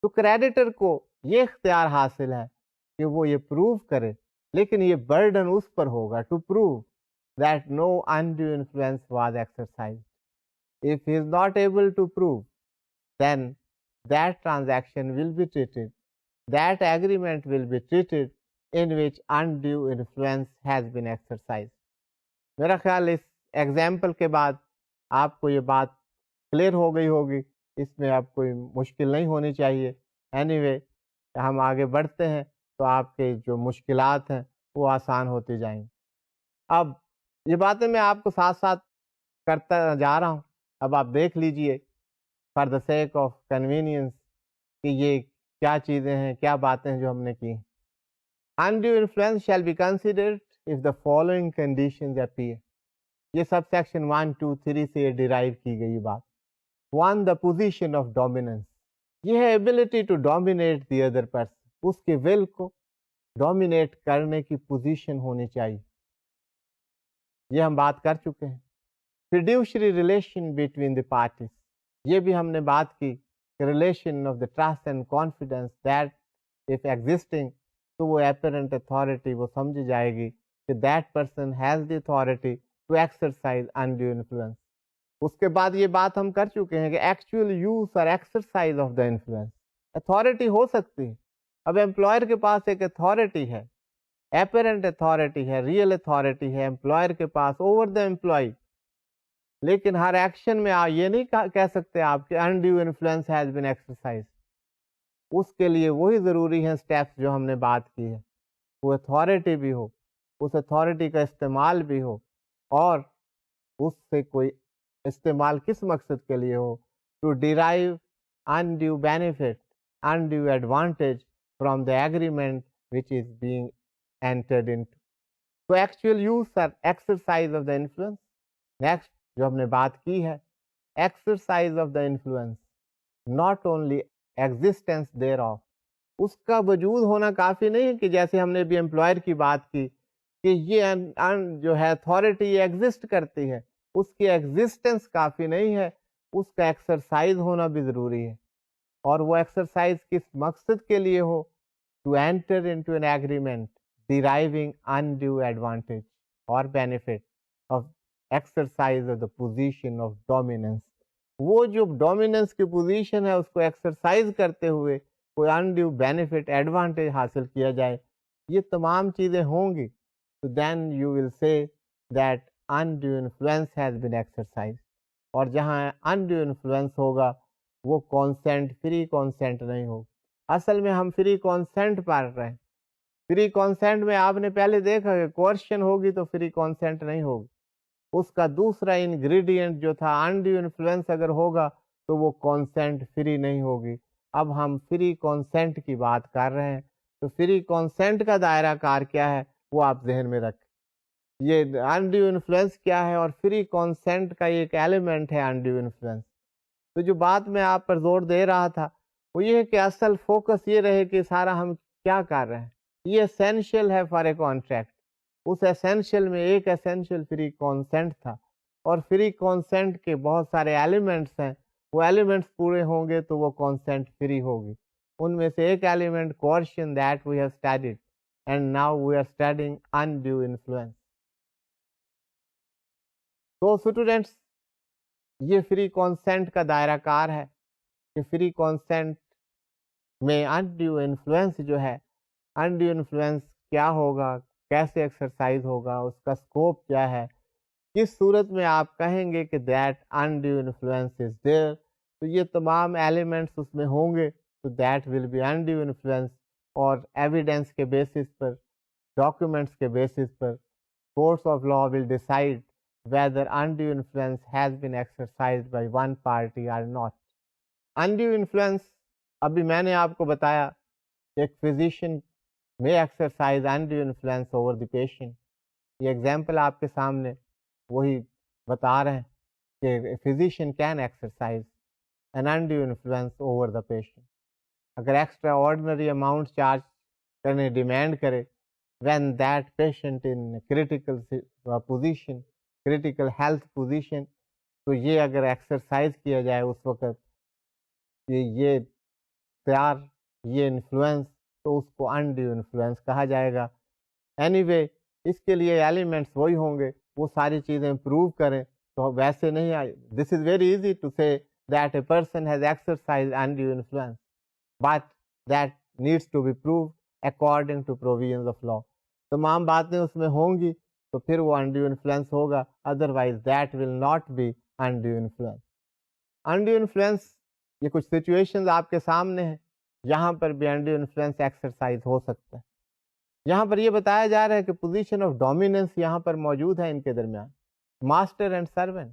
تو کریڈیٹر کو یہ اختیار حاصل ہے کہ وہ یہ پروو کرے، لیکن یہ برڈن اس پر ہوگا to prove that no undue influence was exercised. If he is not able to prove, then that transaction will be treated, that agreement will be treated in which undue influence has been exercised. میرا خیال اس example کے بعد آپ کو یہ بات clear ہو گئی ہوگی، اس میں اب کوئی مشکل نہیں ہونی چاہیے. اینی وے ہم آگے بڑھتے ہیں تو آپ کے جو مشکلات ہیں وہ آسان ہوتی جائیں گی. اب یہ باتیں میں آپ کو ساتھ ساتھ کرتا جا رہا ہوں، اب آپ دیکھ لیجئے for the sake of convenience کہ یہ کیا چیزیں ہیں، کیا باتیں ہیں جو ہم نے کی. Undue influence shall be considered if the following conditions appear. یہ سب سیکشن 1 2 3 سے ڈیرائیو کی گئی بات. 1. The position of dominance. یہ ہے ability to dominate the other person. اس کے will کو ڈومینیٹ کرنے کی پوزیشن ہونی چاہیے. یہ ہم بات کر چکے ہیں. Fiduciary relation between the parties. یہ بھی ہم نے بات کی کہ relation of the trust and confidence that if existing تو وہ اپیرنٹ اتھارٹی وہ سمجھی جائے گی کہ that person has the authority to exercise undue influence. اس کے بعد یہ بات ہم کر چکے ہیں کہ ایکچوئل یوز اور exercise of the influence. Authority ہو سکتی ہے. اب امپلائر کے پاس ایک اتھارٹی ہے، اپیرنٹ اتھارٹی ہے، ریئل اتھارٹی ہے امپلائر کے پاس اوور دا امپلائی، لیکن ہر ایکشن میں آپ یہ نہیں کہہ سکتے آپ کہ undue influence has been exercise. اس کے لیے وہی ضروری ہیں اسٹیپس جو ہم نے بات کی ہے. وہ اتھارٹی بھی ہو، اس اتھارٹی کا استعمال بھی ہو، اور اس سے کوئی استعمال کس مقصد کے لیے ہو، to derive undue benefit, undue advantage from the agreement which is being entered into. So actual use or exercise of the influence. Next جو ہم نے بات کی ہے exercise of the influence, not only existence thereof. اس کا وجود ہونا کافی نہیں ہے کہ جیسے ہم نے بھی امپلائر کی بات کی کہ یہ جو ہے اتھارٹی یہ ایگزسٹ کرتی ہے، اس کی ایگزسٹنس کافی نہیں ہے، اس کا ایکسرسائز ہونا بھی ضروری ہے. اور وہ ایکسرسائز کس مقصد کے لیے ہو، to enter into an agreement deriving undue advantage or benefit of exercise of the position of dominance. وہ جو ڈومیننس کی پوزیشن ہے اس کو ایکسرسائز کرتے ہوئے کوئی انڈیو بینیفٹ ایڈوانٹیج حاصل کیا جائے، یہ تمام چیزیں ہوں گی. تو دین you will say that undue influence has been exercise. اور جہاں انڈیو انفلوئنس ہوگا وہ کانسینٹ، فری کانسینٹ نہیں ہوگا. اصل میں ہم فری کانسینٹ پڑھ رہے ہیں. فری کانسینٹ میں آپ نے پہلے دیکھا کہ کوئرشن ہوگی تو فری کانسینٹ نہیں ہوگی. اس کا دوسرا انگریڈینٹ جو تھا انڈیو انفلوئنس اگر ہوگا تو وہ کانسینٹ فری نہیں ہوگی. اب ہم فری کانسینٹ کی بات کر رہے ہیں تو فری کانسینٹ کا دائرہ کار کیا ہے وہ آپ ذہن میں رکھیں. یہ انڈیو انفلوئنس کیا ہے اور فری کانسینٹ کا ایک ایلیمنٹ ہے انڈیو انفلوئنس. تو جو بات میں آپ پر زور دے رہا تھا وہ یہ ہے کہ اصل فوکس یہ رہے کہ سارا ہم کیا کر رہے ہیں. یہ اسینشیل ہے فار اے کانٹریکٹ. اس اسینشیل میں ایک اسینشیل فری کانسینٹ تھا، اور فری کانسینٹ کے بہت سارے ایلیمنٹس ہیں. وہ ایلیمنٹس پورے ہوں گے تو وہ کانسینٹ فری ہوگی. ان میں سے ایک element coercion that we have studied and now we are studying undue influence. تو اسٹوڈینٹس یہ فری کانسینٹ کا دائرہ کار ہے کہ فری کانسینٹ میں انڈیو انفلوئنس جو ہے، انڈیو انفلوئنس کیا ہوگا، کیسے ایکسرسائز ہوگا، اس کا اسکوپ کیا ہے، کس صورت میں آپ کہیں گے کہ that undue influence is there. تو یہ تمام ایلیمنٹس اس میں ہوں گے تو that will be undue influence. اور ایویڈنس کے بیسس پر، ڈاکیومنٹس کے بیسس پر courts of law will decide whether undue influence has been exercised by one party or not. Undue influence ابھی میں نے آپ کو بتایا ایک physician may exercise undue influence over the patient. یہ ایگزامپل آپ کے سامنے وہی بتا رہے ہیں کہ physician can exercise an undue influence over the patient. اگر ایکسٹرا آرڈنری اماؤنٹ چارج کرنے ڈیمانڈ کرے when that patient in critical position, critical health position, تو یہ اگر ایکسرسائز کیا جائے اس وقت یہ اختیار، یہ انفلوئنس، تو اس کو انڈیو انفلوئنس کہا جائے گا. اینی وے اس کے لیے ایلیمنٹس وہی ہوں گے، وہ ساری چیزیں پروو کریں تو ویسے نہیں آئی. This is very easy to say that a person has exercise undue influence, but that needs to be proved according to provisions of law. تمام باتیں اس میں ہوں گی تو پھر وہ undue influence ہوگا, otherwise that will not be undue influence. undue influence یہ کچھ سچویشنز آپ کے سامنے ہیں, یہاں پر بھی undue influence ایکسرسائز ہو سکتا ہے. یہاں پر یہ بتایا جا رہا ہے کہ پوزیشن آف ڈومیننس یہاں پر موجود ہے ان کے درمیان, master and servant.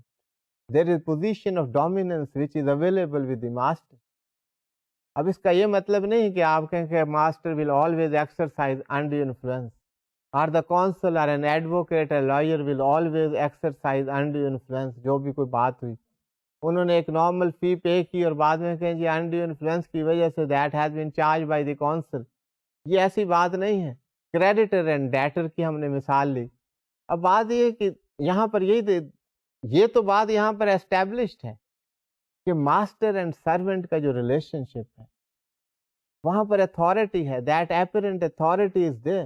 There is position of dominance which is available with the master. اب اس کا یہ مطلب نہیں کہ آپ کہیں کہ master will always exercise undue influence, اور دا کونسل اور این ایڈوکیٹ اور lawyer will always exercise undue influence. جو بھی کوئی بات ہوئی, انہوں نے ایک نارمل فی پے کی اور بعد میں کہیں جی undue influence کی وجہ سے that has been charge by the council. یہ ایسی بات نہیں ہے. کریڈیٹر اینڈ ڈیٹر کی ہم نے مثال لی. اب بات یہ کہ یہاں پر یہ تو بات یہاں پر اسٹیبلشڈ ہے کہ ماسٹر اینڈ سرونٹ کا جو ریلیشن شپ ہے وہاں پر اتھارٹی ہے, that apparent authority is there.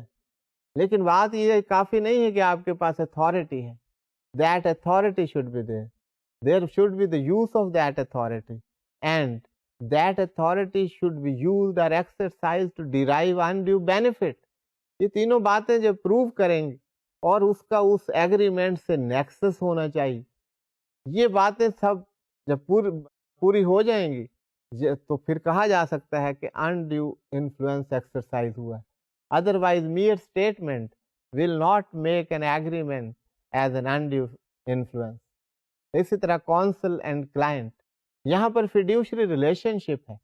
لیکن بات یہ کافی نہیں ہے کہ آپ کے پاس اتھارٹی ہے. That authority should be there, there should be the use of that authority, and that authority should be used اور exercise to derive undue benefit. یہ تینوں باتیں جب پروو کریں گے اور اس کا اس ایگریمنٹ سے نیکسس ہونا چاہیے, یہ باتیں سب جب پوری ہو جائیں گی تو پھر کہا جا سکتا ہے کہ undue influence ایکسرسائز ہوا ہے. Otherwise mere statement will not make an agreement as an undue influence. اسی طرح کونسل اینڈ کلائنٹ, یہاں پر فیڈیوشری ریلیشن شپ ہے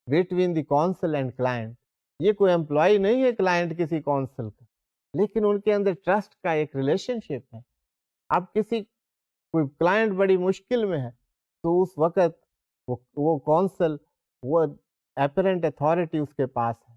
between the council and client. یہ کوئی امپلائی نہیں ہے کلائنٹ کسی کونسل کا, لیکن ان کے اندر ٹرسٹ کا ایک ریلیشن شپ ہے. اب کوئی کلائنٹ بڑی مشکل میں ہے تو اس وقت وہ کونسل, وہ اپیرنٹ اتھارٹی اس کے پاس ہے,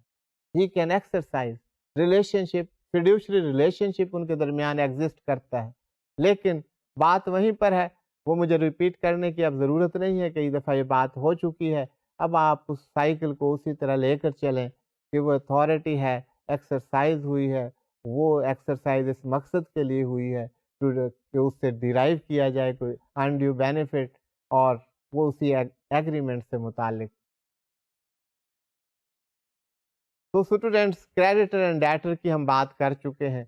he can exercise relationship, fiduciary relationship ان کے درمیان ایگزسٹ کرتا ہے. لیکن بات وہیں پر ہے, وہ مجھے ریپیٹ کرنے کی اب ضرورت نہیں ہے, کئی دفعہ یہ بات ہو چکی ہے. اب آپ اس سائیکل کو اسی طرح لے کر چلیں کہ وہ اتھارٹی ہے, ایکسرسائز ہوئی ہے, وہ ایکسرسائز اس مقصد کے لیے ہوئی ہے کہ اس سے ڈیرائیو کیا جائے کوئی undue benefit, اور وہ اسی ایگریمنٹ سے متعلق. تو اسٹوڈینٹس کریڈیٹر اینڈ ڈیٹر کی ہم بات کر چکے ہیں.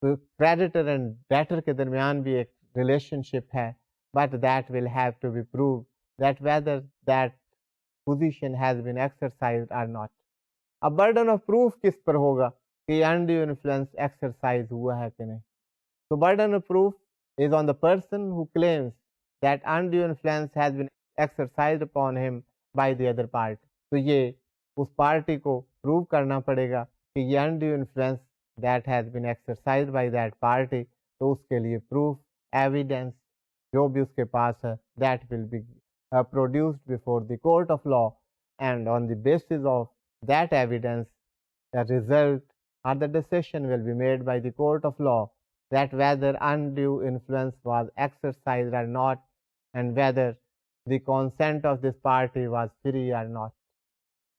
تو کریڈیٹر اینڈ ڈیٹر کے درمیان بھی ایک ریلیشن شپ ہے, but that will have to be proved that whether that position has been exercised اور ناٹ. اب برڈن آف پروف کس پر ہوگا کہ یہ undue influence ایکسرسائز ہوا ہے کہ نہیں. تو burden of proof is on the person who claims that undue influence has been exercised upon him by the other party. تو یہ اس پارٹی کو پروو کرنا پڑے گا کہ یہ undue influence that has been exercised by that party. تو اس کے لیے proof, evidence جو بھی اس کے پاس ہے that will be produced before the court of law, and on the basis of that evidence the result or the decision will be made by the court of law that whether undue influence was exercised or not, and whether the consent of this party was free or not.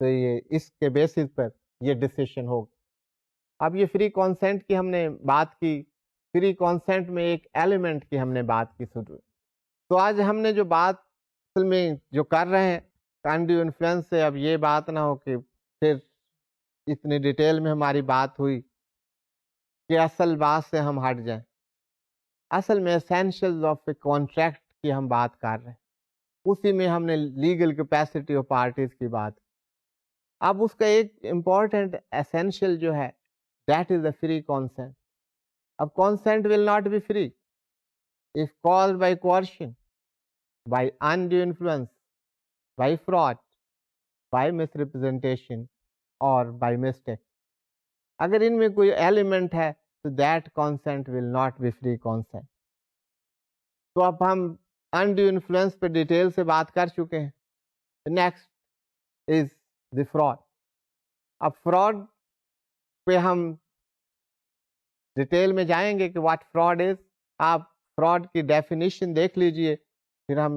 تو یہ اس کے basis پر یہ decision ہوگا. اب یہ free consent کی ہم نے بات کی, فری کانسینٹ میں ایک ایلیمنٹ کی ہم نے بات کی شروع. تو آج ہم نے جو بات اصل میں جو کر رہے ہیں undue انفلوئنس سے, اب یہ بات نہ ہو کہ پھر اتنی ڈیٹیل میں ہماری بات ہوئی کہ اصل بات سے ہم ہٹ جائیں. اصل میں اسینشیلز آف اے کانٹریکٹ کی ہم بات کر رہے ہیں, اسی میں ہم نے لیگل کیپیسٹی آف پارٹیز کی بات کی. اب اس کا ایک امپورٹنٹ اسینشیل جو ہے that is a free consent. اب consent will not be free if caused by coercion, by undue influence, by fraud, by misrepresentation or by mistake. اگر ان میں کوئی ایلیمنٹ ہے تو that consent will not be free consent. تو اب ہم undue influence پہ ڈیٹیل سے بات کر چکے ہیں. Next is the fraud. اب fraud پہ ہم ڈیٹیل میں جائیں گے کہ what fraud is. آپ فراڈ کی ڈیفینیشن دیکھ لیجئے, پھر ہم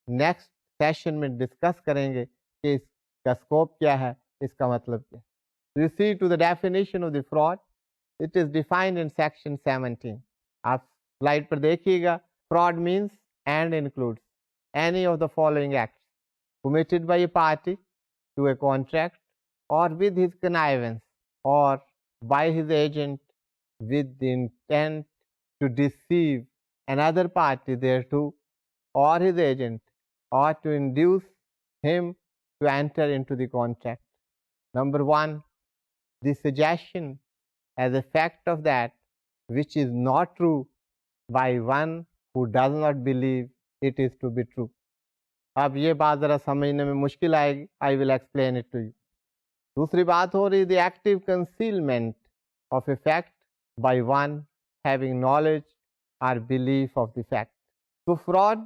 نیکسٹ سیشن میں ڈسکس کریں گے کہ اس کا اسکوپ کیا ہے, اس کا مطلب کیا ہے. You see to the definition of the fraud, it is defined in section 17. آپ سلائڈ پر دیکھیے گا. Fraud means and includes any of the following acts committed by a party to a contract or with his connivance or by his agent with the intent to deceive another party thereto, or his agent, or to induce him to enter into the contract. Number one, the suggestion as a fact of that which is not true by one who does not believe it is to be true. اب یہ بات ذرا سمجھنے میں مشکل آئے گی. I will explain it to you. دوسری بات ہو رہی the active concealment of a fact by one having knowledge اور بلیف آف دی فیکٹ. تو فراڈ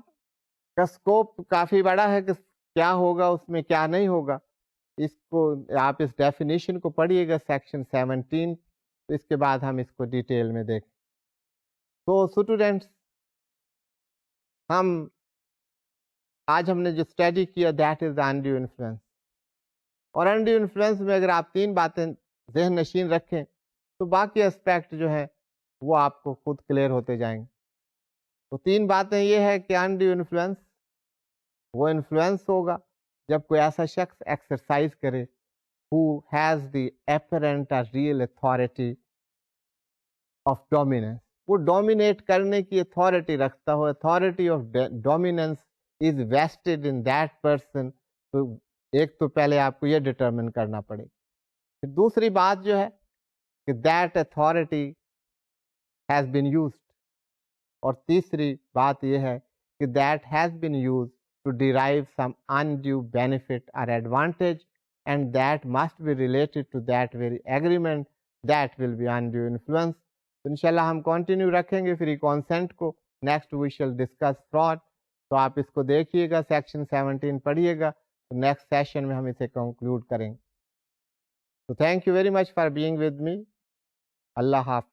کا اسکوپ کافی بڑا ہے کہ کیا ہوگا اس میں کیا نہیں ہوگا. اس کو آپ اس ڈیفینیشن کو پڑھیے گا سیکشن 17. تو اس کے بعد ہم اس کو ڈیٹیل میں دیکھیں. تو اسٹوڈینٹس آج ہم نے جو اسٹڈی کیا دیٹ از انڈیو انفلوئنس. اور انڈیو انفلوئنس میں اگر آپ 3 باتیں ذہن نشین رکھیں تو باقی اسپیکٹ جو ہے وہ آپ کو خود کلیئر ہوتے جائیں گے. تو 3 باتیں یہ ہے کہ انڈیو انفلوئنس وہ انفلوئنس ہوگا جب کوئی ایسا شخص ایکسرسائز کرے who has the apparent or real authority of dominance. وہ ڈومینیٹ کرنے کی اتھارٹی رکھتا ہو. Authority of dominance is vested in that person. تو ایک تو پہلے آپ کو یہ ڈٹرمن کرنا پڑے. پھر دوسری بات جو ہے کہ that authority has been used. اور تیسری بات یہ ہے کہ that has been used to derive some undue benefit اور advantage and that must be related to that very agreement. That will be undue influence. تو انشاءاللہ ہم کنٹینیو رکھیں گے فری کانسینٹ کو. Next we shall discuss fraud. تو آپ اس کو دیکھیے گا, سیکشن 17 پڑھیے گا. تو نیکسٹ سیشن میں ہم اسے کنکلوڈ کریں گے. تو thank you very much for being with me. اللہ حافظ.